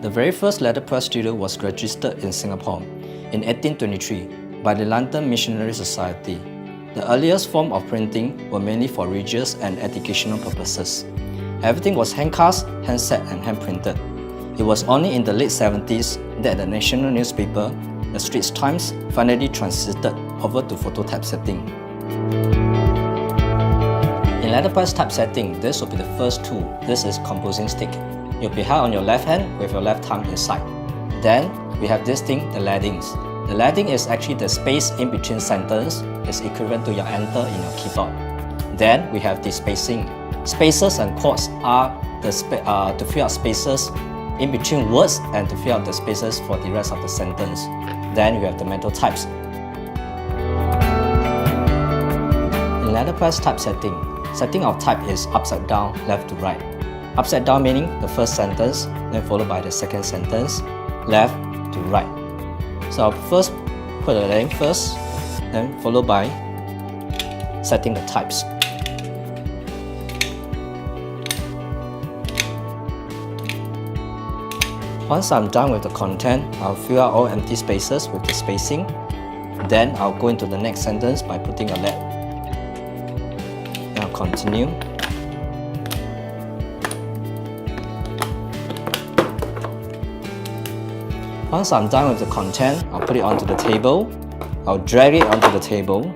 The very first letterpress studio was registered in Singapore in 1823 by the London Missionary Society. The earliest form of printing were mainly for religious and educational purposes. Everything was hand-cast, hand-set and hand-printed. It was only in the late 70s that the national newspaper, the Straits Times, finally transited over to photo typesetting. In letterpress typesetting, this will be the first tool. This is composing stick. You'll be held on your left hand with your left thumb inside. Then we have this thing, the leadings. The leading is actually the space in between sentences. It's equivalent to your enter in your keyboard. Then we have the spacing. Spaces and quotes are to fill out spaces in between words and to fill out the spaces for the rest of the sentence. Then we have the mental types. In letterpress typesetting, setting of type is upside down, left to right. Upside down meaning the first sentence, then followed by the second sentence, left to right. So I'll first put the leading first, then followed by setting the types. Once I'm done with the content, I'll fill out all empty spaces with the spacing. Then I'll go into the next sentence by putting a let. Then I'll continue. Once I'm done with the content, I'll put it onto the table. I'll drag it onto the table.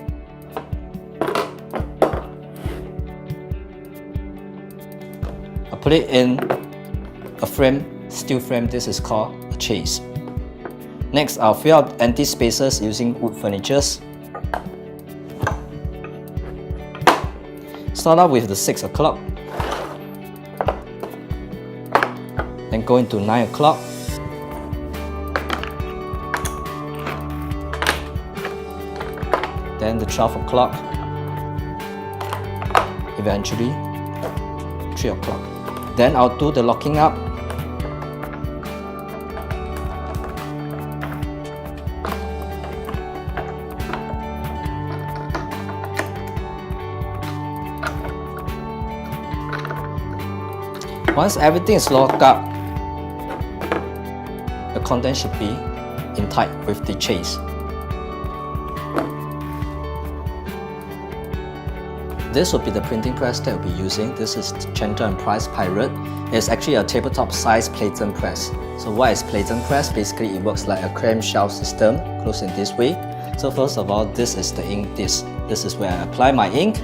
I'll put it in a frame, steel frame. This is called a chase. Next, I'll fill out empty spaces using wood furnitures. Start out with the 6 o'clock. Then go into 9 o'clock. Then the 12 o'clock, eventually 3 o'clock. Then I'll do the locking up. Once everything is locked up, the content should be in tight with the chase. This will be the printing press that we'll be using. This is Gentle & Price Pirate. It's actually a tabletop size platen press. So what is platen press? Basically it works like a clamshell system, closed in this way. So first of all, this is the ink disc. This is where I apply my ink,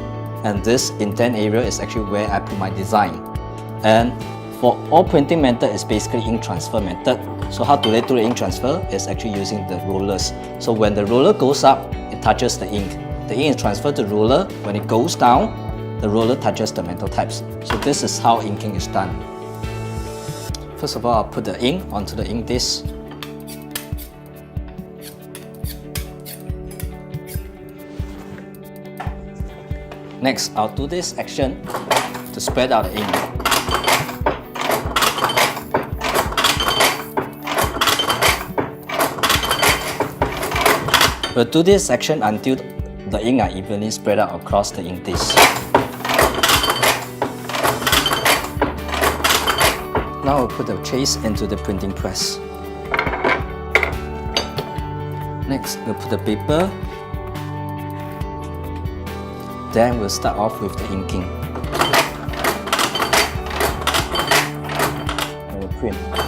and this indent area is actually where I put my design. And for all printing method is basically ink transfer method. So how do they do the ink transfer? It's actually using the rollers. So when the roller goes up, it touches the ink. The ink is transferred to the roller. When it goes down, the roller touches the mental types. So this is how inking is done. First of all, I'll put the ink onto the ink disc. Next, I'll do this action to spread out the ink. We'll do this action until the ink are evenly spread out across the ink disc. Now we'll put the chase into the printing press. Next, we'll put the paper. Then we'll start off with the inking. And we'll print.